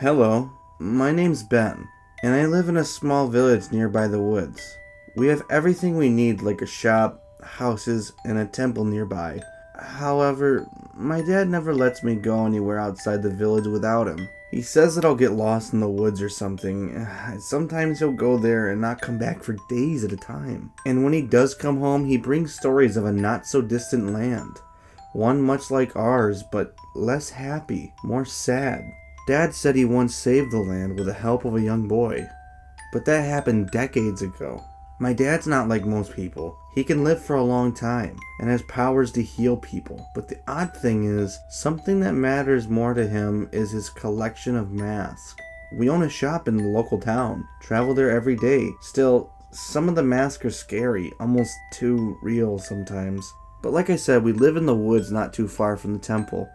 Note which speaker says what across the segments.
Speaker 1: Hello, my name's Ben, and I live in a small village nearby the woods. We have everything we need, like a shop, houses, and a temple nearby. However, my dad never lets me go anywhere outside the village without him. He says that I'll get lost in the woods or something. Sometimes he'll go there and not come back for days at a time. And when he does come home, he brings stories of a not so distant land. One much like ours, but less happy, more sad. Dad said he once saved the land with the help of a young boy, but that happened decades ago. My dad's not like most people. He can live for a long time and has powers to heal people, but the odd thing is, something that matters more to him is his collection of masks. We own a shop in the local town, travel there every day. Still, some of the masks are scary, almost too real sometimes. But like I said, we live in the woods not too far from the temple.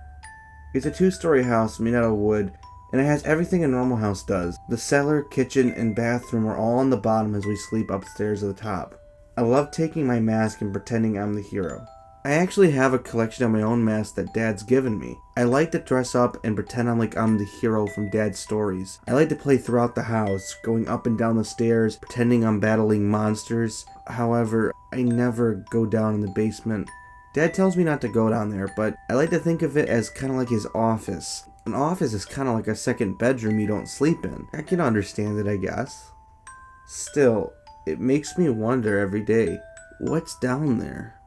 Speaker 1: It's a 2-story house made out of wood, and it has everything a normal house does. The cellar, kitchen, and bathroom are all on the bottom as we sleep upstairs at the top. I love taking my mask and pretending I'm the hero. I actually have a collection of my own masks that Dad's given me. I like to dress up and pretend I'm the hero from Dad's stories. I like to play throughout the house, going up and down the stairs, pretending I'm battling monsters. However, I never go down in the basement. Dad tells me not to go down there, but I like to think of it as kind of like his office. An office is kind of like a second bedroom you don't sleep in. I can understand it, I guess. Still, it makes me wonder every day, what's down there?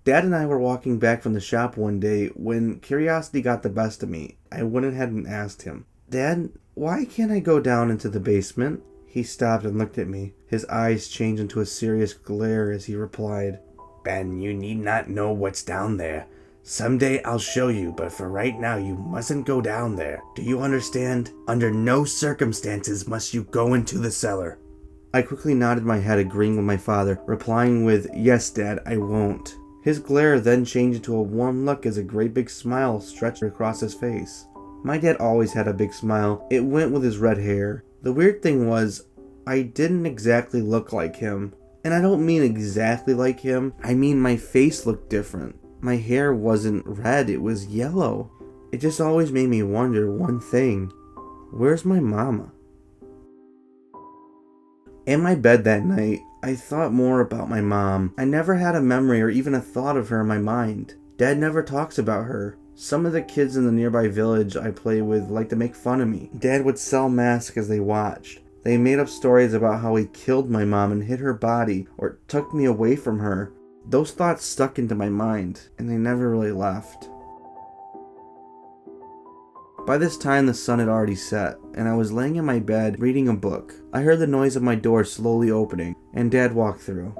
Speaker 1: Dad and I were walking back from the shop one day when curiosity got the best of me. I went ahead and asked him, "Dad, why can't I go down into the basement?" He stopped and looked at me. His eyes changed into a serious glare as he replied,
Speaker 2: "Ben, you need not know what's down there. Someday I'll show you, but for right now you mustn't go down there. Do you understand? Under no circumstances must you go into the cellar."
Speaker 1: I quickly nodded my head, agreeing with my father, replying with, "Yes, Dad, I won't." His glare then changed into a warm look as a great big smile stretched across his face. My dad always had a big smile. It went with his red hair. The weird thing was, I didn't exactly look like him. And I don't mean exactly like him, I mean my face looked different. My hair wasn't red, it was yellow. It just always made me wonder one thing. Where's my mama? In my bed that night, I thought more about my mom. I never had a memory or even a thought of her in my mind. Dad never talks about her. Some of the kids in the nearby village I play with like to make fun of me. Dad would sell masks as they watched. They made up stories about how he killed my mom and hid her body or took me away from her. Those thoughts stuck into my mind, and they never really left. By this time, the sun had already set, and I was laying in my bed reading a book. I heard the noise of my door slowly opening, and Dad walked through.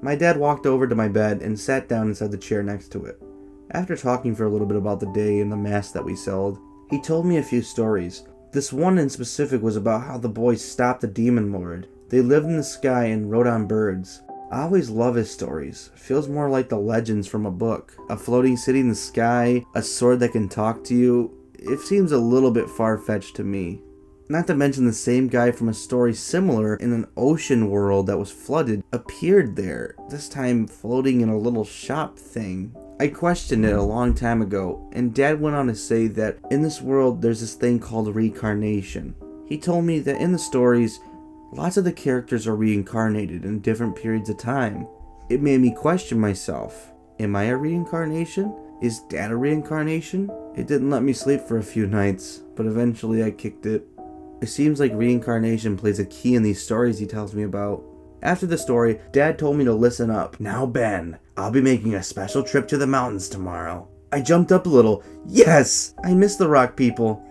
Speaker 1: My dad walked over to my bed and sat down inside the chair next to it. After talking for a little bit about the day and the masks that we sold, he told me a few stories. This one in specific was about how the boys stopped the demon lord. They lived in the sky and rode on birds. I always love his stories. Feels more like the legends from a book. A floating city in the sky, a sword that can talk to you. It seems a little bit far-fetched to me. Not to mention the same guy from a story similar in an ocean world that was flooded appeared there, this time floating in a little shop thing. I questioned it a long time ago, and Dad went on to say that in this world there's this thing called reincarnation. He told me that in the stories, lots of the characters are reincarnated in different periods of time. It made me question myself. Am I a reincarnation? Is Dad a reincarnation? It didn't let me sleep for a few nights, but eventually I kicked it. It seems like reincarnation plays a key in these stories he tells me about. After the story, Dad told me to listen up.
Speaker 2: "Now, Ben, I'll be making a special trip to the mountains tomorrow."
Speaker 1: I jumped up a little. Yes! I miss the rock people.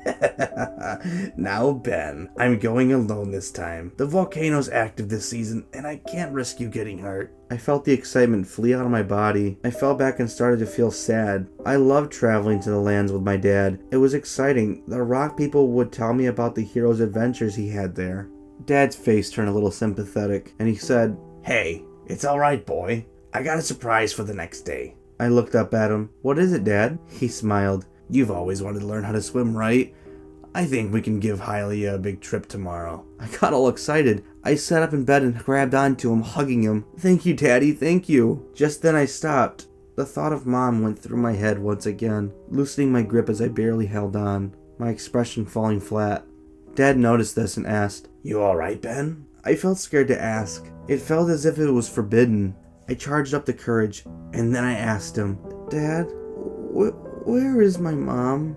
Speaker 2: "Now, Ben, I'm going alone this time. The volcano's active this season, and I can't risk you getting hurt."
Speaker 1: I felt the excitement flee out of my body. I fell back and started to feel sad. I loved traveling to the lands with my dad. It was exciting. The rock people would tell me about the hero's adventures he had there. Dad's face turned a little sympathetic, and he said,
Speaker 2: "Hey, it's alright, boy. I got a surprise for the next day."
Speaker 1: I looked up at him. "What is it, Dad?" He smiled.
Speaker 2: "You've always wanted to learn how to swim, right? I think we can give Hylia a big trip tomorrow."
Speaker 1: I got all excited. I sat up in bed and grabbed onto him, hugging him. "Thank you, Daddy, thank you." Just then I stopped. The thought of Mom went through my head once again, loosening my grip as I barely held on, my expression falling flat. Dad noticed this and asked,
Speaker 2: "You alright, Ben?"
Speaker 1: I felt scared to ask. It felt as if it was forbidden. I charged up the courage, and then I asked him, "Dad, where is my mom?"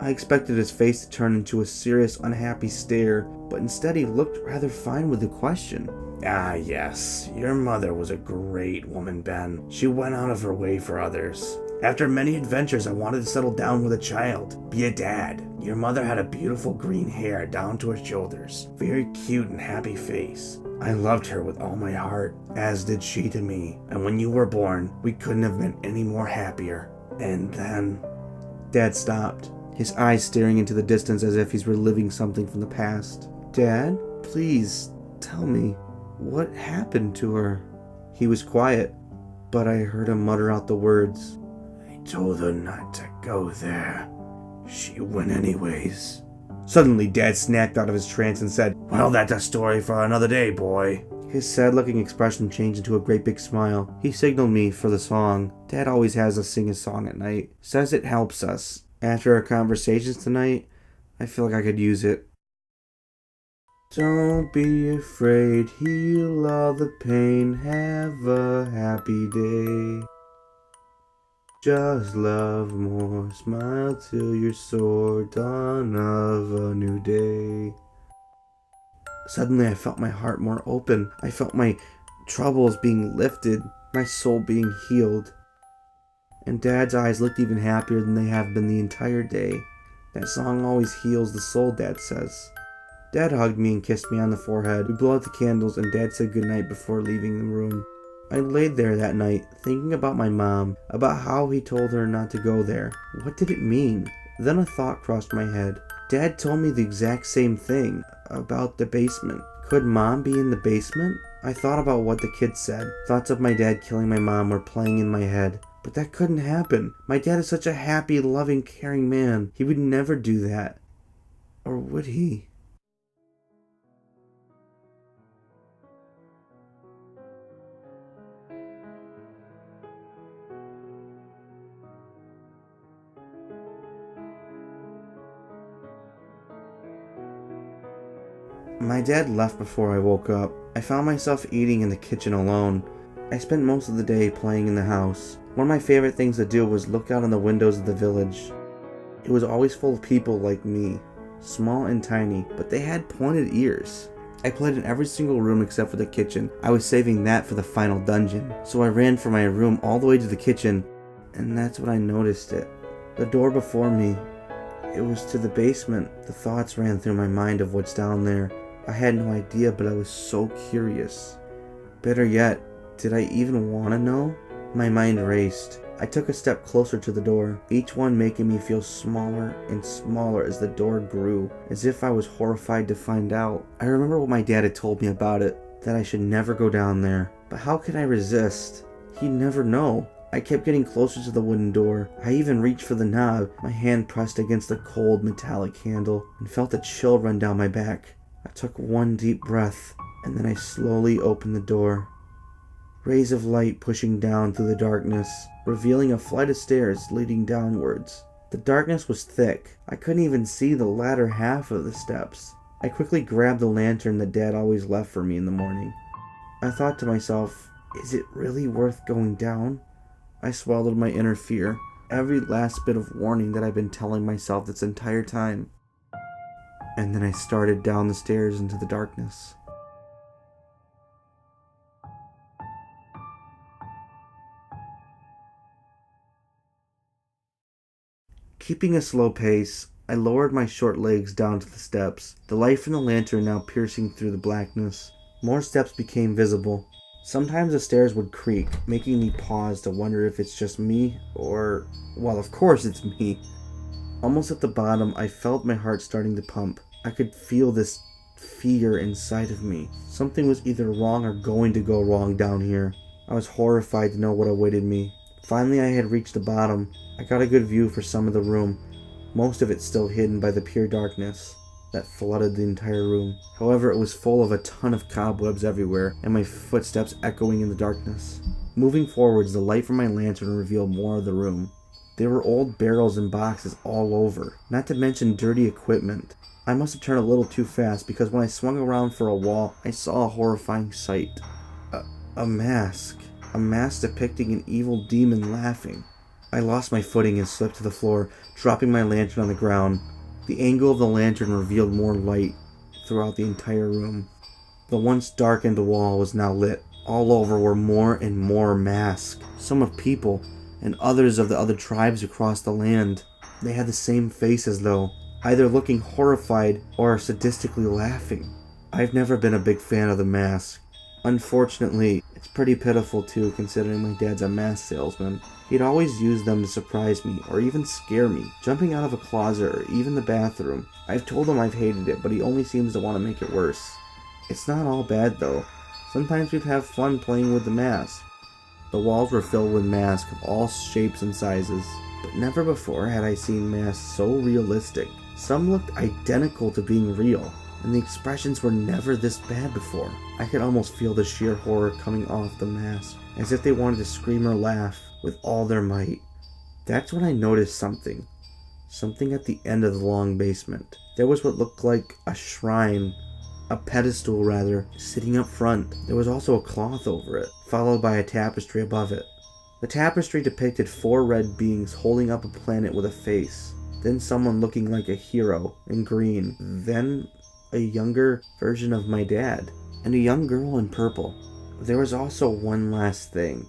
Speaker 1: I expected his face to turn into a serious, unhappy stare, but instead he looked rather fine with the question.
Speaker 2: "Ah, yes. Your mother was a great woman, Ben. She went out of her way for others. After many adventures, I wanted to settle down with a child, be a dad. Your mother had a beautiful green hair down to her shoulders, very cute and happy face. I loved her with all my heart, as did she to me. And when you were born, we couldn't have been any more happier. And then..."
Speaker 1: Dad stopped, his eyes staring into the distance as if he's reliving something from the past. "Dad, please tell me, what happened to her?" He was quiet, but I heard him mutter out the words,
Speaker 2: "I told her not to go there. She went anyways."
Speaker 1: Suddenly, Dad snapped out of his trance and said,
Speaker 2: "Well, that's a story for another day, boy."
Speaker 1: His sad-looking expression changed into a great big smile. He signaled me for the song. Dad always has us sing his song at night. Says it helps us. After our conversations tonight, I feel like I could use it. Don't be afraid, heal all the pain, have a happy day. Just love more, smile till you're sore, dawn of a new day. Suddenly I felt my heart more open. I felt my troubles being lifted, my soul being healed. And Dad's eyes looked even happier than they have been the entire day. That song always heals the soul, Dad says. Dad hugged me and kissed me on the forehead. We blew out the candles and Dad said goodnight before leaving the room. I laid there that night, thinking about my mom, about how he told her not to go there. What did it mean? Then a thought crossed my head. Dad told me the exact same thing, about the basement. Could Mom be in the basement? I thought about what the kids said. Thoughts of my dad killing my mom were playing in my head. But that couldn't happen. My dad is such a happy, loving, caring man. He would never do that. Or would he? My dad left before I woke up. I found myself eating in the kitchen alone. I spent most of the day playing in the house. One of my favorite things to do was look out on the windows of the village. It was always full of people like me, small and tiny, but they had pointed ears. I played in every single room except for the kitchen. I was saving that for the final dungeon. So I ran from my room all the way to the kitchen, and that's when I noticed it. The door before me. It was to the basement. The thoughts ran through my mind of what's down there. I had no idea, but I was so curious. Better yet, did I even want to know? My mind raced. I took a step closer to the door, each one making me feel smaller and smaller as the door grew, as if I was horrified to find out. I remember what my dad had told me about it, that I should never go down there. But how could I resist? He'd never know. I kept getting closer to the wooden door. I even reached for the knob, my hand pressed against the cold metallic handle, and felt a chill run down my back. I took one deep breath, and then I slowly opened the door. Rays of light pushing down through the darkness, revealing a flight of stairs leading downwards. The darkness was thick. I couldn't even see the latter half of the steps. I quickly grabbed the lantern that Dad always left for me in the morning. I thought to myself, is it really worth going down? I swallowed my inner fear, every last bit of warning that I've been telling myself this entire time. And then I started down the stairs into the darkness. Keeping a slow pace, I lowered my short legs down to the steps, the light from the lantern now piercing through the blackness. More steps became visible. Sometimes the stairs would creak, making me pause to wonder if it's just me, or, well, of course it's me. Almost at the bottom, I felt my heart starting to pump. I could feel this fear inside of me. Something was either wrong or going to go wrong down here. I was horrified to know what awaited me. Finally, I had reached the bottom. I got a good view for some of the room, most of it still hidden by the pure darkness that flooded the entire room. However, it was full of a ton of cobwebs everywhere, and my footsteps echoing in the darkness. Moving forwards, the light from my lantern revealed more of the room. There were old barrels and boxes all over, not to mention dirty equipment. I must have turned a little too fast because when I swung around for a wall, I saw a horrifying sight. A mask. A mask depicting an evil demon laughing. I lost my footing and slipped to the floor, dropping my lantern on the ground. The angle of the lantern revealed more light throughout the entire room. The once darkened wall was now lit. All over were more and more masks, some of people, and others of the other tribes across the land. They had the same faces though, either looking horrified or sadistically laughing. I've never been a big fan of the mask. Unfortunately, it's pretty pitiful too, considering my dad's a mask salesman. He'd always use them to surprise me or even scare me, jumping out of a closet or even the bathroom. I've told him I've hated it, but he only seems to want to make it worse. It's not all bad though. Sometimes we'd have fun playing with the mask. The walls were filled with masks of all shapes and sizes, but never before had I seen masks so realistic. Some looked identical to being real, and the expressions were never this bad before. I could almost feel the sheer horror coming off the mask, as if they wanted to scream or laugh with all their might. That's when I noticed something. Something at the end of the long basement. There was what looked like a shrine, a pedestal rather, sitting up front. There was also a cloth over it, followed by a tapestry above it. The tapestry depicted 4 red beings holding up a planet with a face, then someone looking like a hero in green, then a younger version of my dad, and a young girl in purple. There was also one last thing.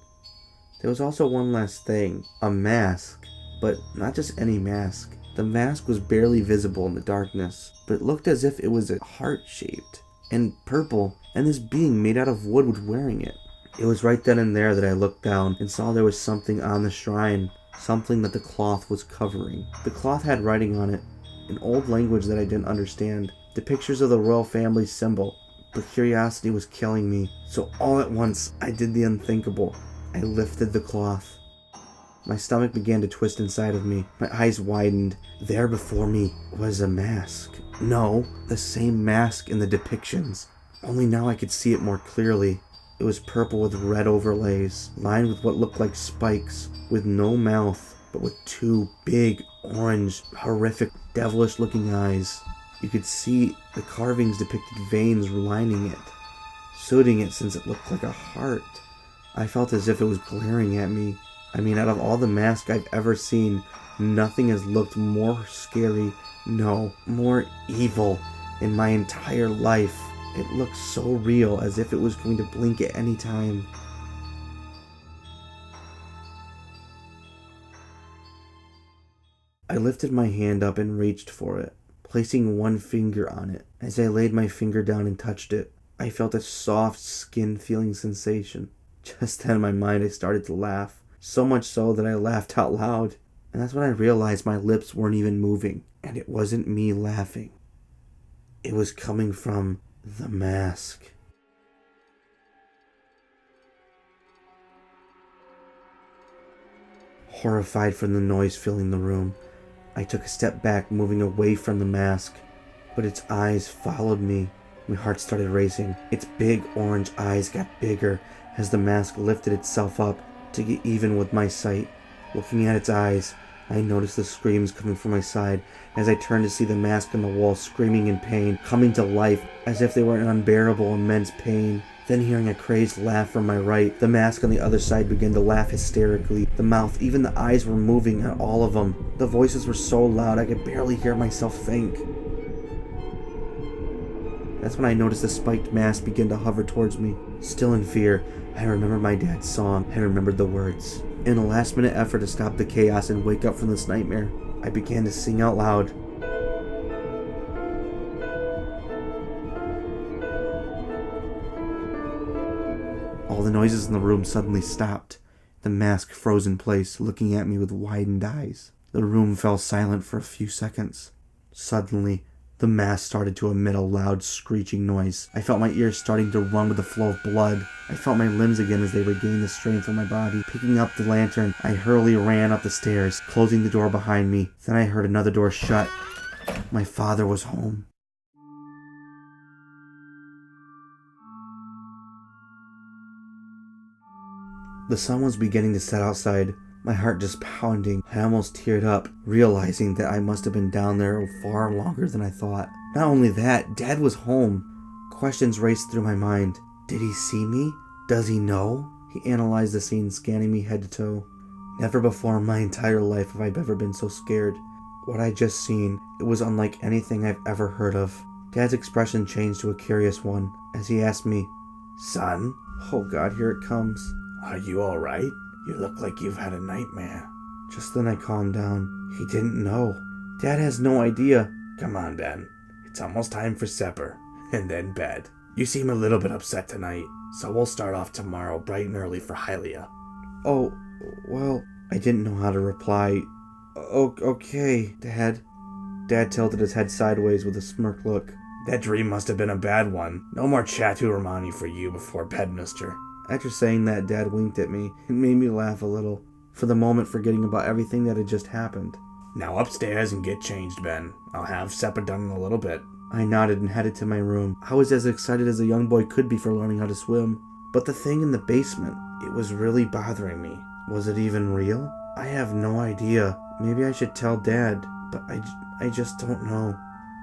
Speaker 1: A mask, but not just any mask. The mask was barely visible in the darkness, but it looked as if it was heart-shaped and purple, and this being made out of wood was wearing it. It was right then and there that I looked down and saw there was something on the shrine, something that the cloth was covering. The cloth had writing on it, in old language that I didn't understand, the pictures of the royal family symbol, but curiosity was killing me, so all at once I did the unthinkable. I lifted the cloth. My stomach began to twist inside of me. My eyes widened. There before me was a mask. No, the same mask in the depictions. Only now I could see it more clearly. It was purple with red overlays, lined with what looked like spikes, with no mouth, but with 2 big, orange, horrific, devilish-looking eyes. You could see the carvings depicted veins lining it, suiting it since it looked like a heart. I felt as if it was glaring at me. I mean, out of all the masks I've ever seen, nothing has looked more scary, no, more evil in my entire life. It looked so real, as if it was going to blink at any time. I lifted my hand up and reached for it, placing one finger on it. As I laid my finger down and touched it, I felt a soft skin-feeling sensation. Just then in my mind I started to laugh. So much so that I laughed out loud. And that's when I realized my lips weren't even moving. And it wasn't me laughing. It was coming from the mask. Horrified from the noise filling the room, I took a step back, moving away from the mask. But its eyes followed me. My heart started racing. Its big orange eyes got bigger as the mask lifted itself up to get even with my sight. Looking at its eyes, I noticed the screams coming from my side as I turned to see the mask on the wall screaming in pain, coming to life as if they were in unbearable, immense pain. Then hearing a crazed laugh from my right, the mask on the other side began to laugh hysterically. The mouth, even the eyes were moving at all of them. The voices were so loud I could barely hear myself think. That's when I noticed the spiked mask begin to hover towards me. Still in fear, I remembered my dad's song. I remembered the words. In a last-minute effort to stop the chaos and wake up from this nightmare, I began to sing out loud. All the noises in the room suddenly stopped. The mask froze in place, looking at me with widened eyes. The room fell silent for a few seconds. Suddenly, the mask started to emit a loud screeching noise. I felt my ears starting to run with the flow of blood. I felt my limbs again as they regained the strength of my body. Picking up the lantern, I hurriedly ran up the stairs, closing the door behind me. Then I heard another door shut. My father was home. The sun was beginning to set outside, my heart just pounding. I almost teared up, realizing that I must have been down there far longer than I thought. Not only that, Dad was home. Questions raced through my mind. Did he see me? Does he know? He analyzed the scene, scanning me head to toe. Never before in my entire life have I ever been so scared. What I just seen, it was unlike anything I've ever heard of. Dad's expression changed to a curious one as he asked me,
Speaker 2: Son,
Speaker 1: oh God, here it comes.
Speaker 2: are you alright? You look like you've had a nightmare.
Speaker 1: Just then I calmed down. He didn't know. Dad has no idea.
Speaker 2: Come on, Ben. It's almost time for supper, and then bed. You seem a little bit upset tonight, so we'll start off tomorrow bright and early for Hylia.
Speaker 1: Oh, well, I didn't know how to reply. Okay, Dad. Dad tilted his head sideways with a smirk look.
Speaker 2: That dream must have been a bad one. No more Chatu for you before bed, mister.
Speaker 1: After saying that, Dad winked at me. It made me laugh a little, for the moment forgetting about everything that had just happened.
Speaker 2: Now upstairs and get changed, Ben. I'll have supper done in a little bit.
Speaker 1: I nodded and headed to my room. I was as excited as a young boy could be for learning how to swim. But the thing in the basement, it was really bothering me. Was it even real? I have no idea. Maybe I should tell Dad, but I just don't know.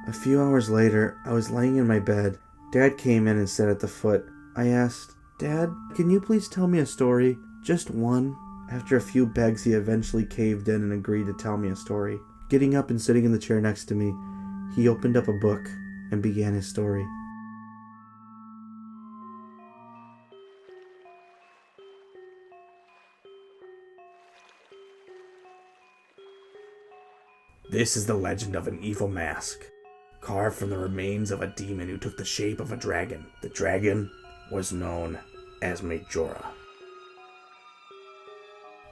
Speaker 1: A few hours later, I was laying in my bed. Dad came in and sat at the foot. I asked, Dad, can you please tell me a story? Just one? After a few begs, he eventually caved in and agreed to tell me a story. Getting up and sitting in the chair next to me, he opened up a book and began his story.
Speaker 2: This is the legend of an evil mask, carved from the remains of a demon who took the shape of a dragon. The dragon was known as Majora.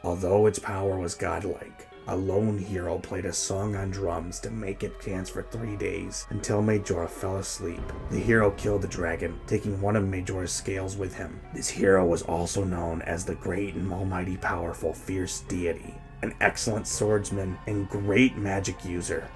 Speaker 2: Although its power was godlike, a lone hero played a song on drums to make it dance for 3 days until Majora fell asleep. The hero killed the dragon, taking one of Majora's scales with him. This hero was also known as the great and almighty powerful fierce deity, an excellent swordsman and great magic user.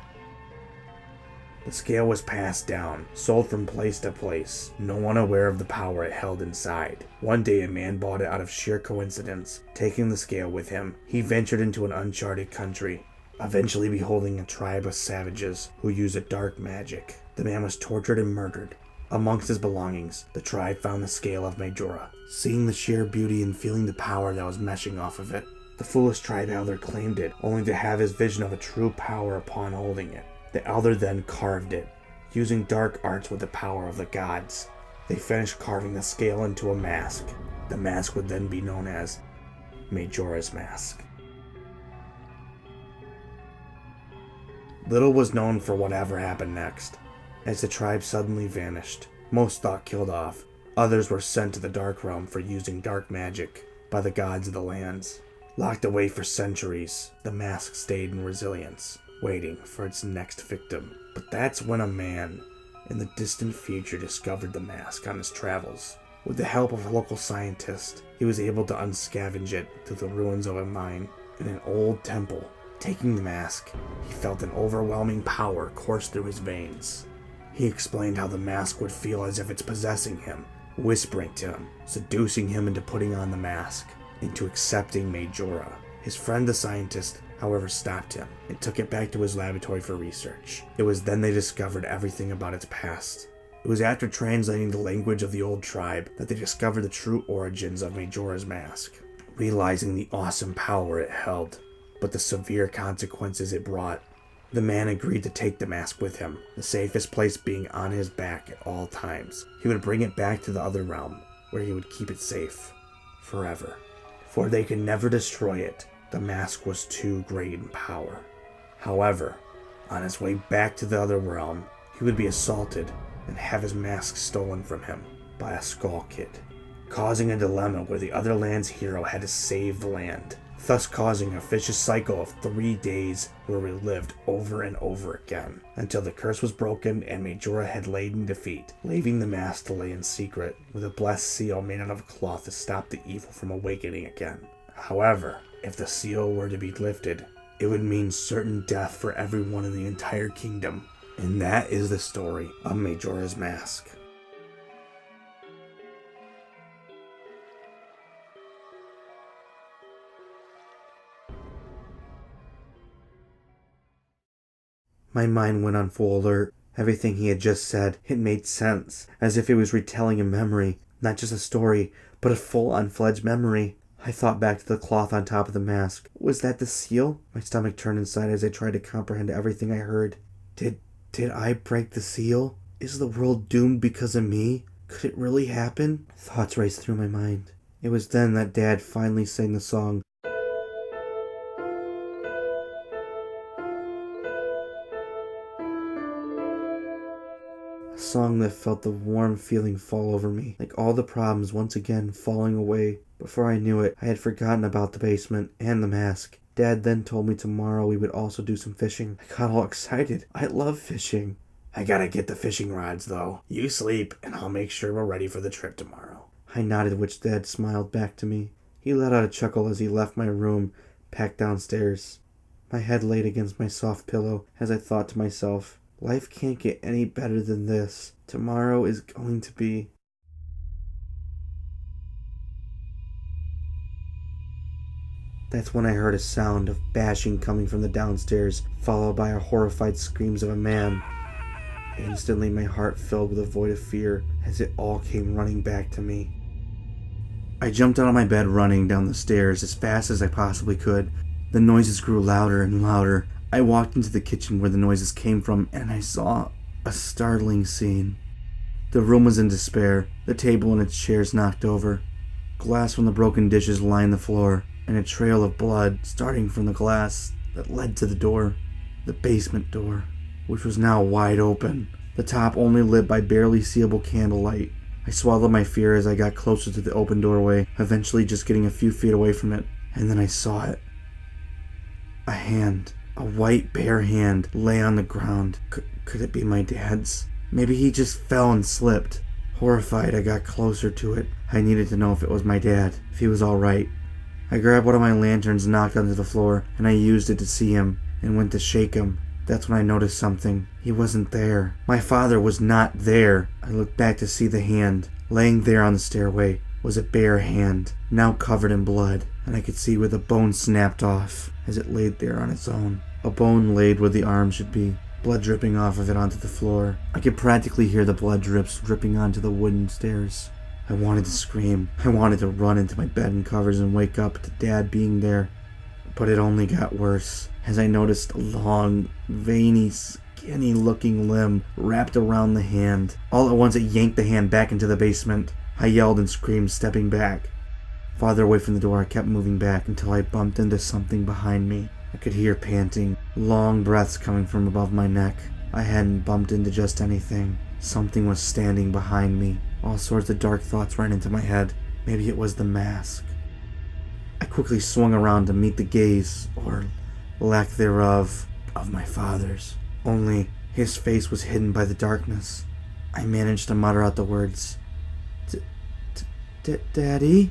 Speaker 2: The scale was passed down, sold from place to place, no one aware of the power it held inside. One day a man bought it out of sheer coincidence. Taking the scale with him, he ventured into an uncharted country, eventually beholding a tribe of savages who used a dark magic. The man was tortured and murdered. Amongst his belongings, the tribe found the scale of Majora. Seeing the sheer beauty and feeling the power that was meshing off of it, the foolish tribe elder claimed it, only to have his vision of a true power upon holding it. The elder then carved it, using dark arts with the power of the gods. They finished carving the scale into a mask. The mask would then be known as Majora's Mask. Little was known for whatever happened next, as the tribe suddenly vanished. Most thought killed off. Others were sent to the Dark Realm for using dark magic by the gods of the lands. Locked away for centuries, the mask stayed in resilience, waiting for its next victim. But that's when a man in the distant future discovered the mask on his travels. With the help of a local scientist, he was able to unscavenge it through the ruins of a mine in an old temple. Taking the mask, he felt an overwhelming power course through his veins. He explained how the mask would feel as if it's possessing him, whispering to him, seducing him into putting on the mask, into accepting Majora. His friend the scientist, however, stopped him and took it back to his laboratory for research. It was then they discovered everything about its past. It was after translating the language of the old tribe that they discovered the true origins of Majora's Mask, realizing the awesome power it held, but the severe consequences it brought. The man agreed to take the mask with him, the safest place being on his back at all times. He would bring it back to the other realm, where he would keep it safe, forever. For they could never destroy it. The mask was too great in power. However, on his way back to the other realm, he would be assaulted and have his mask stolen from him by a Skull Kid, causing a dilemma where the other land's hero had to save the land, thus causing a vicious cycle of 3 days where we lived over and over again, until the curse was broken and Majora had laid in defeat, leaving the mask to lay in secret with a blessed seal made out of cloth to stop the evil from awakening again. However, if the seal were to be lifted, it would mean certain death for everyone in the entire kingdom. And that is the story of Majora's Mask.
Speaker 1: My mind went on full alert. Everything he had just said, it made sense, as if he was retelling a memory, not just a story, but a full unfledged memory. I thought back to the cloth on top of the mask. Was that the seal? My stomach turned inside as I tried to comprehend everything I heard. Did I break the seal? Is the world doomed because of me? Could it really happen? Thoughts raced through my mind. It was then that Dad finally sang the song. A song that felt the warm feeling fall over me, like all the problems once again falling away. Before I knew it, I had forgotten about the basement and the mask. Dad then told me tomorrow we would also do some fishing. I got all excited. I love fishing.
Speaker 2: I gotta get the fishing rods, though. You sleep, and I'll make sure we're ready for the trip tomorrow.
Speaker 1: I nodded, which Dad smiled back to me. He let out a chuckle as he left my room, packed downstairs. My head laid against my soft pillow as I thought to myself, life can't get any better than this. Tomorrow is going to be... That's when I heard a sound of bashing coming from the downstairs, followed by a horrified screams of a man. Instantly my heart filled with a void of fear as it all came running back to me. I jumped out of my bed running down the stairs as fast as I possibly could. The noises grew louder and louder. I walked into the kitchen where the noises came from and I saw a startling scene. The room was in despair, the table and its chairs knocked over. Glass from the broken dishes lined the floor, and a trail of blood starting from the glass that led to the door, the basement door, which was now wide open, the top only lit by barely seeable candlelight. I swallowed my fear as I got closer to the open doorway, eventually just getting a few feet away from it, and then I saw it. A hand, a white bare hand, lay on the ground. Could it be my dad's? Maybe he just fell and slipped. Horrified, I got closer to it. I needed to know if it was my dad, if he was all right. I grabbed one of my lanterns, knocked onto the floor, and I used it to see him, and went to shake him. That's when I noticed something. He wasn't there. My father was not there. I looked back to see the hand. Laying there on the stairway was a bare hand, now covered in blood, and I could see where the bone snapped off as it laid there on its own. A bone laid where the arm should be, blood dripping off of it onto the floor. I could practically hear the blood drips dripping onto the wooden stairs. I wanted to scream. I wanted to run into my bed and covers and wake up to Dad being there. But it only got worse as I noticed a long, veiny, skinny-looking limb wrapped around the hand. All at once it yanked the hand back into the basement. I yelled and screamed, stepping back. Farther away from the door, I kept moving back until I bumped into something behind me. I could hear panting, long breaths coming from above my neck. I hadn't bumped into just anything. Something was standing behind me. All sorts of dark thoughts ran into my head. Maybe it was the mask. I quickly swung around to meet the gaze, or lack thereof, of my father's. Only his face was hidden by the darkness. I managed to mutter out the words, Daddy?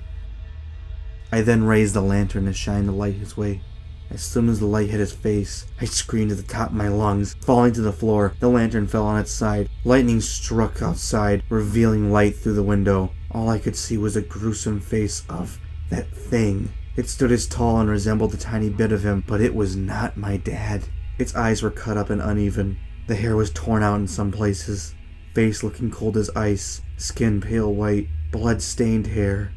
Speaker 1: I then raised the lantern to shine the light his way. As soon as the light hit his face, I screamed at the top of my lungs. Falling to the floor, the lantern fell on its side. Lightning struck outside, revealing light through the window. All I could see was a gruesome face of that thing. It stood as tall and resembled a tiny bit of him, but it was not my dad. Its eyes were cut up and uneven. The hair was torn out in some places. Face looking cold as ice, skin pale white, blood-stained hair,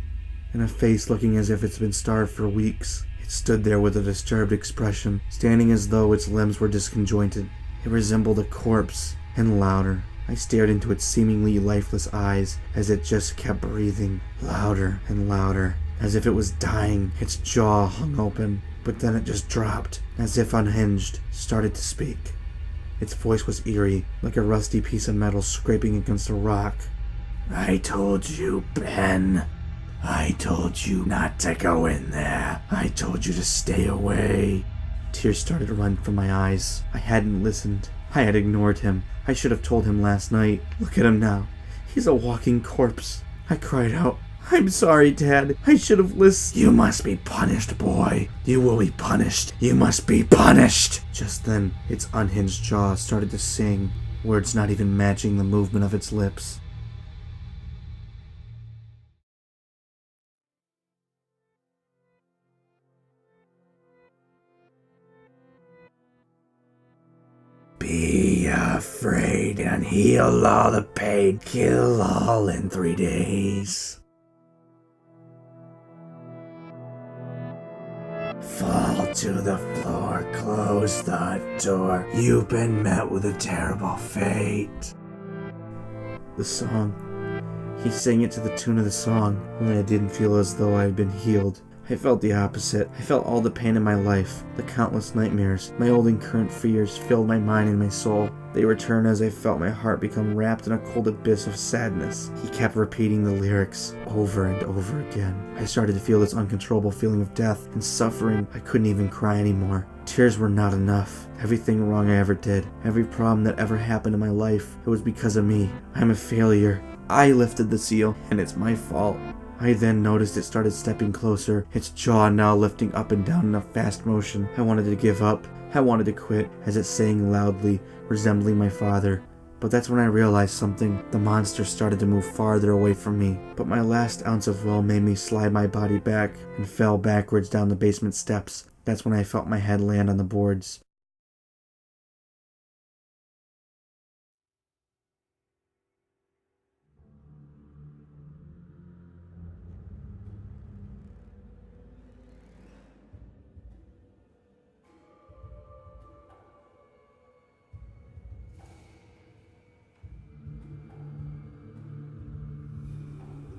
Speaker 1: and a face looking as if it's been starved for weeks. It stood there with a disturbed expression, standing as though its limbs were disconjointed. It resembled a corpse, and louder. I stared into its seemingly lifeless eyes as it just kept breathing, louder and louder, as if it was dying. Its jaw hung open, but then it just dropped, as if unhinged, started to speak. Its voice was eerie, like a rusty piece of metal scraping against a rock.
Speaker 2: I told you, Ben. I told you not to go in there. I told you to stay away.
Speaker 1: Tears started to run from my eyes. I hadn't listened. I had ignored him. I should have told him last night. Look at him now. He's a walking corpse. I cried out, I'm sorry, Dad. I should have listened.
Speaker 2: You must be punished, boy. You will be punished. You must be punished.
Speaker 1: Just then, its unhinged jaw started to sing, words not even matching the movement of its lips.
Speaker 2: Be afraid and heal all the pain. Kill all in 3 days. Fall to the floor, close the door. You've been met with a terrible fate.
Speaker 1: The song. He sang it to the tune of the song, only I didn't feel as though I had been healed. I felt the opposite. I felt all the pain in my life. The countless nightmares, my old and current fears filled my mind and my soul. They returned as I felt my heart become wrapped in a cold abyss of sadness. He kept repeating the lyrics over and over again. I started to feel this uncontrollable feeling of death and suffering. I couldn't even cry anymore. Tears were not enough. Everything wrong I ever did, every problem that ever happened in my life, it was because of me. I'm a failure. I lifted the seal, and it's my fault. I then noticed it started stepping closer, its jaw now lifting up and down in a fast motion. I wanted to give up. I wanted to quit, as it sang loudly, resembling my father. But that's when I realized something. The monster started to move farther away from me. But my last ounce of will made me slide my body back and fell backwards down the basement steps. That's when I felt my head land on the boards.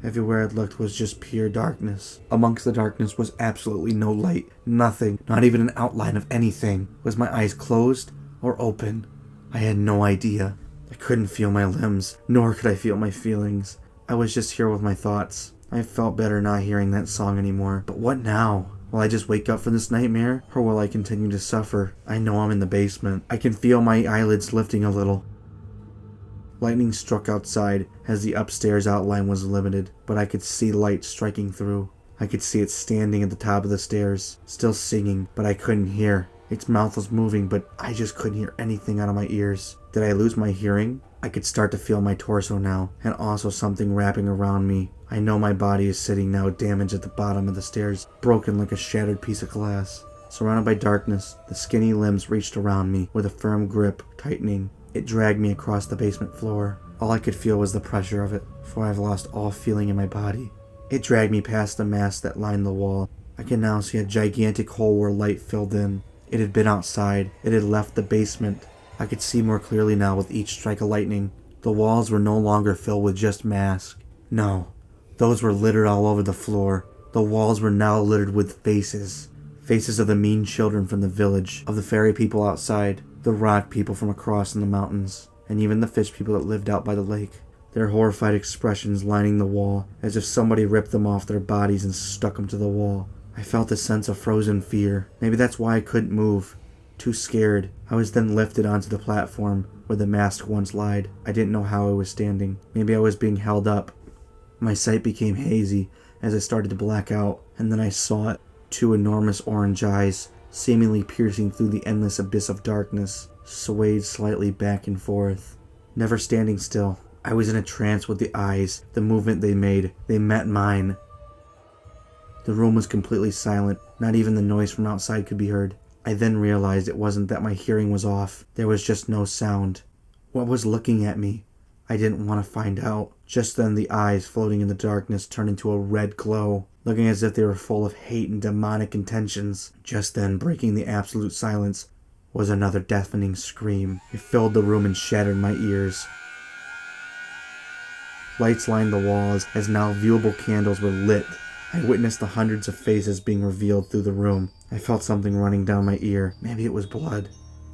Speaker 1: Everywhere I looked was just pure darkness. Amongst the darkness was absolutely no light. Nothing, not even an outline of anything. Was my eyes closed or open? I had no idea. I couldn't feel my limbs, nor could I feel my feelings. I was just here with my thoughts. I felt better not hearing that song anymore. But what now? Will I just wake up from this nightmare, or will I continue to suffer? I know I'm in the basement. I can feel my eyelids lifting a little. Lightning struck outside as the upstairs outline was limited, but I could see light striking through. I could see it standing at the top of the stairs, still singing, but I couldn't hear. Its mouth was moving, but I just couldn't hear anything out of my ears. Did I lose my hearing? I could start to feel my torso now, and also something wrapping around me. I know my body is sitting now damaged at the bottom of the stairs, broken like a shattered piece of glass. Surrounded by darkness, the skinny limbs reached around me with a firm grip, tightening. It dragged me across the basement floor. All I could feel was the pressure of it, for I've lost all feeling in my body. It dragged me past the mask that lined the wall. I can now see a gigantic hole where light filled in. It had been outside. It had left the basement. I could see more clearly now with each strike of lightning. The walls were no longer filled with just masks. No, those were littered all over the floor. The walls were now littered with faces. Faces of the mean children from the village, of the fairy people outside, the rock people from across in the mountains, and even the fish people that lived out by the lake. Their horrified expressions lining the wall, as if somebody ripped them off their bodies and stuck them to the wall. I felt a sense of frozen fear. Maybe that's why I couldn't move. Too scared. I was then lifted onto the platform where the mask once lied. I didn't know how I was standing. Maybe I was being held up. My sight became hazy as I started to black out, and then I saw it. 2 enormous orange eyes, seemingly piercing through the endless abyss of darkness, swayed slightly back and forth, never standing still. I was in a trance with the eyes, the movement they made. They met mine. The room was completely silent. Not even the noise from outside could be heard. I then realized it wasn't that my hearing was off. There was just no sound. What was looking at me? I didn't want to find out. Just then the eyes floating in the darkness turned into a red glow, looking as if they were full of hate and demonic intentions. Just then, breaking the absolute silence, was another deafening scream. It filled the room and shattered my ears. Lights lined the walls as now viewable candles were lit. I witnessed the hundreds of faces being revealed through the room. I felt something running down my ear. Maybe it was blood.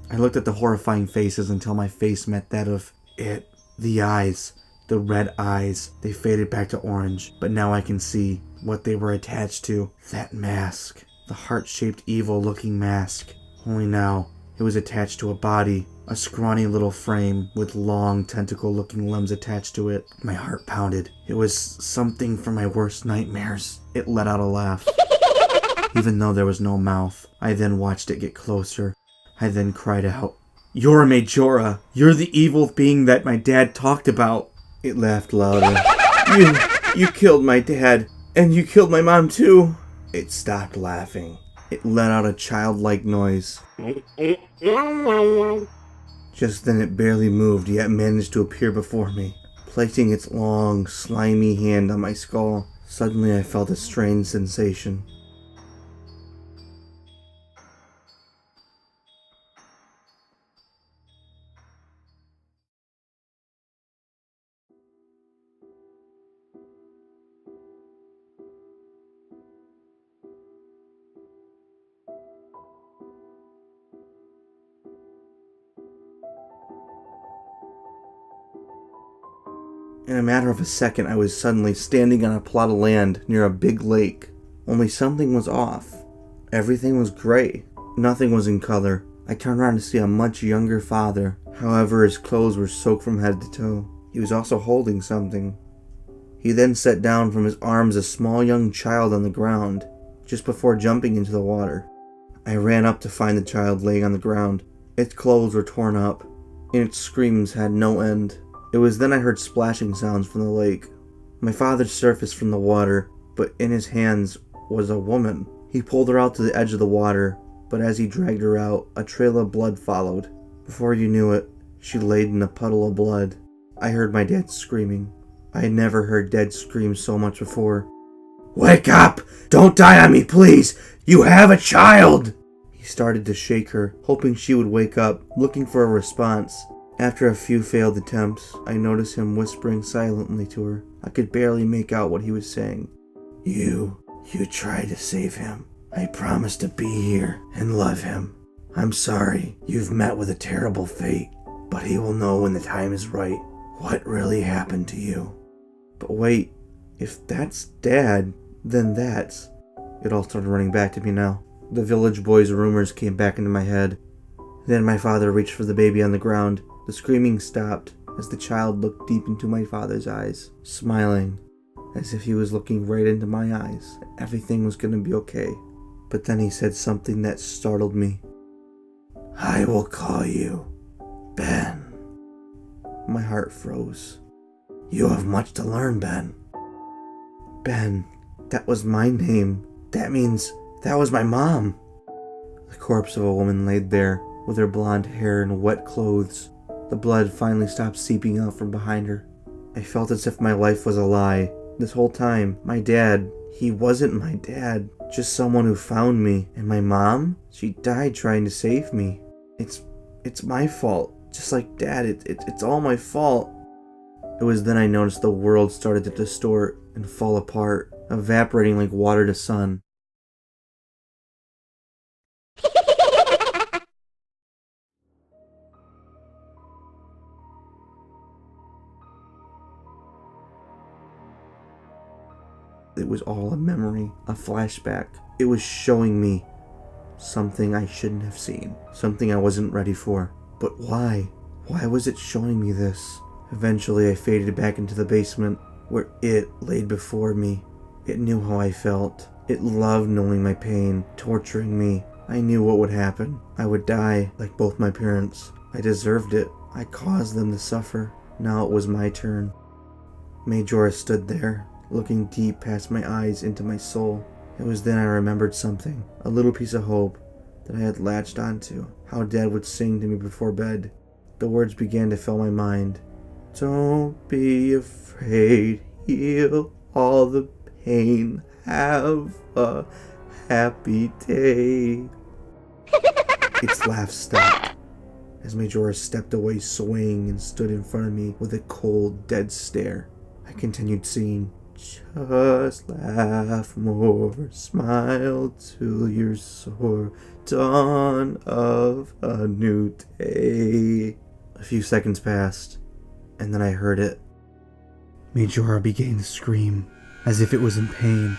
Speaker 1: I looked at the horrifying faces until my face met that of it. The eyes. The red eyes. They faded back to orange, but now I can see what they were attached to. That mask. The heart-shaped evil-looking mask. Only now, it was attached to a body. A scrawny little frame with long tentacle-looking limbs attached to it. My heart pounded. It was something from my worst nightmares. It let out a laugh. Even though there was no mouth, I then watched it get closer. I then cried out, "You're a Majora! You're the evil being that my dad talked about!" It laughed louder. You killed my dad, and you killed my mom too!" It stopped laughing. It let out a childlike noise. Just then it barely moved, yet managed to appear before me, placing its long, slimy hand on my skull. Suddenly I felt a strange sensation. In a matter of a second, I was suddenly standing on a plot of land near a big lake. Only something was off. Everything was gray. Nothing was in color. I turned around to see a much younger father. However, his clothes were soaked from head to toe. He was also holding something. He then set down from his arms a small young child on the ground, just before jumping into the water. I ran up to find the child laying on the ground. Its clothes were torn up, and its screams had no end. It was then I heard splashing sounds from the lake. My father surfaced from the water, but in his hands was a woman. He pulled her out to the edge of the water, but as he dragged her out, a trail of blood followed. Before you knew it, she laid in a puddle of blood. I heard my dad screaming. I had never heard Dad scream so much before.
Speaker 2: "Wake up! Don't die on me, please! You have a child!"
Speaker 1: He started to shake her, hoping she would wake up, looking for a response. After a few failed attempts, I noticed him whispering silently to her. I could barely make out what he was saying.
Speaker 2: You tried to save him. I promised to be here and love him. I'm sorry you've met with a terrible fate, but he will know when the time is right what really happened to you."
Speaker 1: But wait, if that's Dad, then that's... It all started running back to me now. The village boys' rumors came back into my head. Then my father reached for the baby on the ground. The screaming stopped as the child looked deep into my father's eyes, smiling, as if he was looking right into my eyes. Everything was going to be okay. But then he said something that startled me.
Speaker 2: "I will call you Ben."
Speaker 1: My heart froze.
Speaker 2: "You have much to learn, Ben."
Speaker 1: Ben, that was my name.
Speaker 2: That means that was my mom.
Speaker 1: The corpse of a woman laid there, with her blonde hair and wet clothes. The blood finally stopped seeping out from behind her. I felt as if my life was a lie. This whole time, my dad, he wasn't my dad, just someone who found me. And my mom, she died trying to save me. It's my fault. Just like Dad, it's all my fault. It was then I noticed the world started to distort and fall apart, evaporating like water to sun. It was all a memory, a flashback. It was showing me something I shouldn't have seen, something I wasn't ready for. But why? Why was it showing me this? Eventually I faded back into the basement, where it laid before me. It knew how I felt. It loved knowing my pain, torturing me. I knew what would happen. I would die, like both my parents. I deserved it. I caused them to suffer. Now it was my turn. Majoras stood there, looking deep past my eyes into my soul. It was then I remembered something, a little piece of hope that I had latched onto, how Dad would sing to me before bed. The words began to fill my mind. Don't be afraid, heal all the pain, have a happy day. Its laugh stopped as Majoras stepped away swaying and stood in front of me with a cold, dead stare. I continued singing. Just laugh more, smile till you're sore, dawn of a new day. A few seconds passed, and then I heard it. Majora began to scream, as if it was in pain.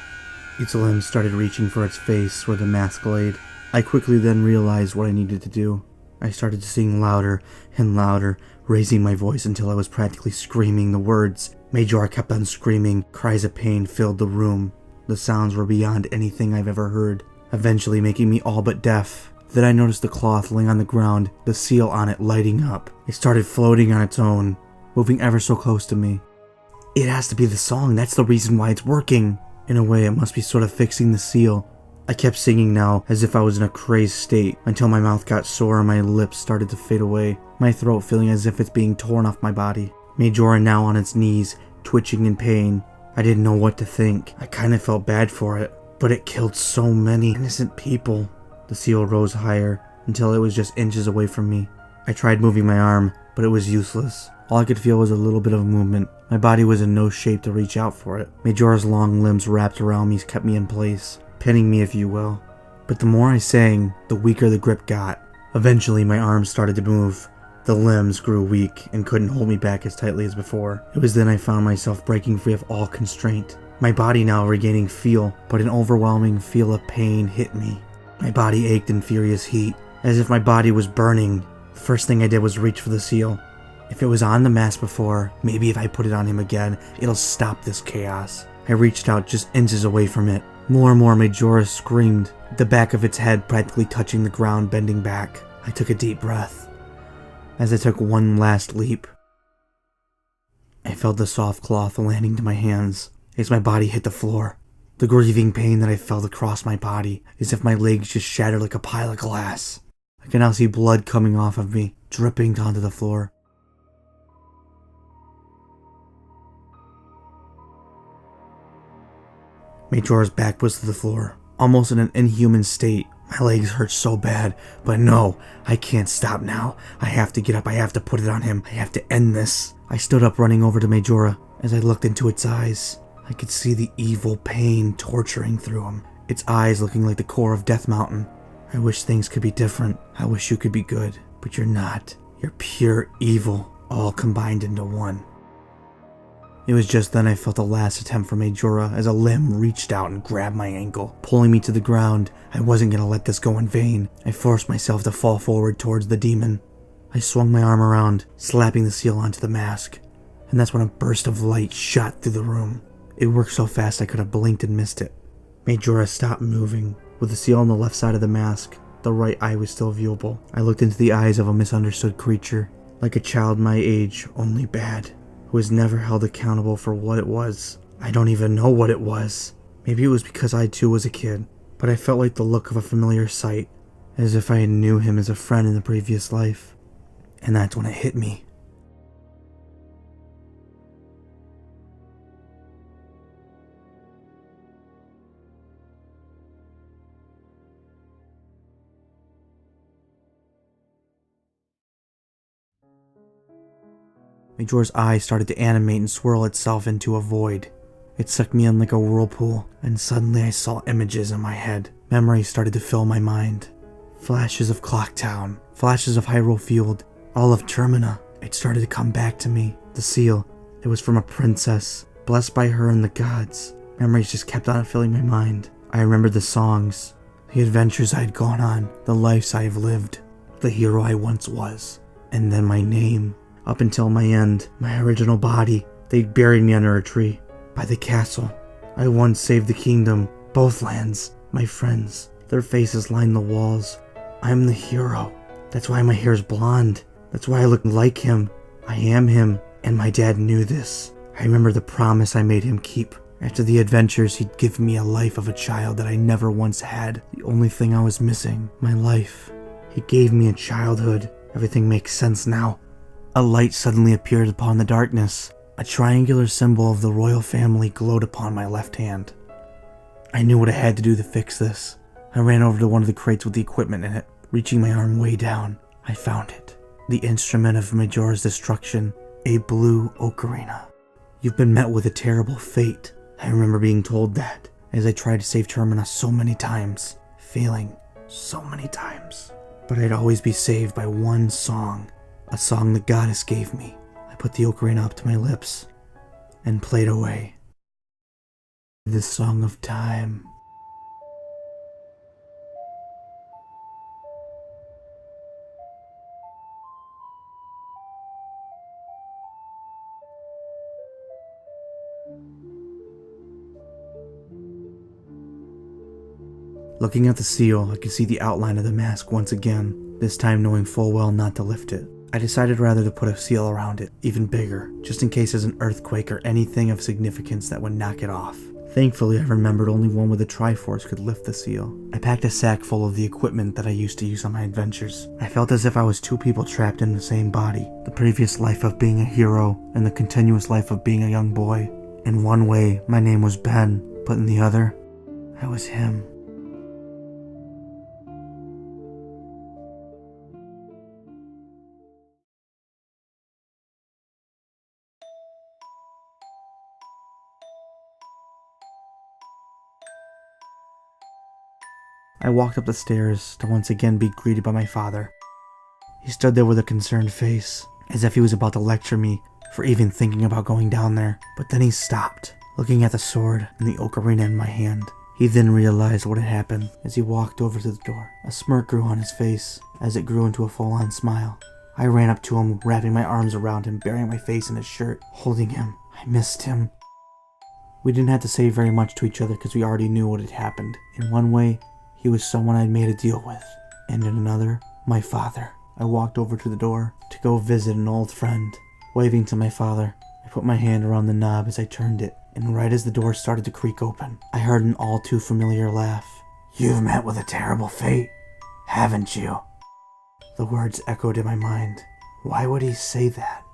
Speaker 1: Its limbs started reaching for its face where the mask laid. I quickly then realized what I needed to do. I started to sing louder and louder, raising my voice until I was practically screaming the words. Majora kept on screaming. Cries of pain filled the room. The sounds were beyond anything I've ever heard, eventually making me all but deaf. Then I noticed the cloth laying on the ground, the seal on it lighting up. It started floating on its own, moving ever so close to me. It has to be the song, that's the reason why it's working. In a way, it must be sort of fixing the seal. I kept singing now, as if I was in a crazed state, until my mouth got sore and my lips started to fade away, my throat feeling as if it's being torn off my body. Majora now on its knees, twitching in pain. I didn't know what to think. I kinda felt bad for it, but it killed so many innocent people. The seal rose higher, until it was just inches away from me. I tried moving my arm, but it was useless. All I could feel was a little bit of movement. My body was in no shape to reach out for it. Majora's long limbs wrapped around me kept me in place, pinning me if you will. But the more I sang, the weaker the grip got. Eventually my arms started to move. The limbs grew weak and couldn't hold me back as tightly as before. It was then I found myself breaking free of all constraint. My body now regaining feel, but an overwhelming feel of pain hit me. My body ached in furious heat, as if my body was burning. The first thing I did was reach for the seal. If it was on the mask before, maybe if I put it on him again, it'll stop this chaos. I reached out just inches away from it. More and more Majora screamed, the back of its head practically touching the ground, bending back. I took a deep breath. As I took one last leap, I felt the soft cloth landing to my hands as my body hit the floor. The grieving pain that I felt across my body, as if my legs just shattered like a pile of glass. I can now see blood coming off of me, dripping onto the floor. Majora's back was to the floor, almost in an inhuman state. My legs hurt so bad, but no, I can't stop now. I have to get up, I have to put it on him, I have to end this. I stood up, running over to Majora. As I looked into its eyes, I could see the evil pain torturing through him, its eyes looking like the core of Death Mountain. I wish things could be different. I wish you could be good, but you're not. You're pure evil, all combined into one. It was just then I felt the last attempt from Majora as a limb reached out and grabbed my ankle, pulling me to the ground. I wasn't going to let this go in vain. I forced myself to fall forward towards the demon. I swung my arm around, slapping the seal onto the mask, and that's when a burst of light shot through the room. It worked so fast I could have blinked and missed it. Majora stopped moving. With the seal on the left side of the mask, the right eye was still viewable. I looked into the eyes of a misunderstood creature, like a child my age, only bad, who was never held accountable for what it was. I don't even know what it was. Maybe it was because I too was a kid, but I felt like the look of a familiar sight, as if I knew him as a friend in the previous life. And that's when it hit me. Majora's eye started to animate and swirl itself into a void. It sucked me in like a whirlpool, and suddenly I saw images in my head. Memories started to fill my mind. Flashes of Clocktown, flashes of Hyrule Field, all of Termina. It started to come back to me. The seal, it was from a princess, blessed by her and the gods. Memories just kept on filling my mind. I remembered the songs, the adventures I had gone on, the lives I have lived, the hero I once was, and then my name. Up until my end, my original body, they'd buried me under a tree. By the castle, I once saved the kingdom, both lands, my friends. Their faces lined the walls. I'm the hero. That's why my hair's blonde. That's why I look like him. I am him, and my dad knew this. I remember the promise I made him keep. After the adventures, he'd give me a life of a child that I never once had. The only thing I was missing, my life. He gave me a childhood. Everything makes sense now. A light suddenly appeared upon the darkness. A triangular symbol of the royal family glowed upon my left hand. I knew what I had to do to fix this. I ran over to one of the crates with the equipment in it. Reaching my arm way down, I found it. The instrument of Majora's destruction, a blue ocarina. You've been met with a terrible fate. I remember being told that, as I tried to save Termina so many times, failing so many times. But I'd always be saved by one song. A song the goddess gave me. I put the ocarina up to my lips and played away. The song of time. Looking at the seal, I could see the outline of the mask once again, this time knowing full well not to lift it. I decided rather to put a seal around it, even bigger, just in case there's an earthquake or anything of significance that would knock it off. Thankfully, I remembered only one with a Triforce could lift the seal. I packed a sack full of the equipment that I used to use on my adventures. I felt as if I was two people trapped in the same body. The previous life of being a hero, and the continuous life of being a young boy. In one way, my name was Ben, but in the other, I was him. I walked up the stairs to once again be greeted by my father. He stood there with a concerned face, as if he was about to lecture me for even thinking about going down there. But then he stopped, looking at the sword and the ocarina in my hand. He then realized what had happened as he walked over to the door. A smirk grew on his face as it grew into a full-on smile. I ran up to him, wrapping my arms around him, burying my face in his shirt, holding him. I missed him. We didn't have to say very much to each other because we already knew what had happened. In one way, he was someone I'd made a deal with, and in another, my father. I walked over to the door to go visit an old friend. Waving to my father, I put my hand around the knob as I turned it, and right as the door started to creak open, I heard an all too familiar laugh. "You've met with a terrible fate, haven't you?" The words echoed in my mind. Why would he say that?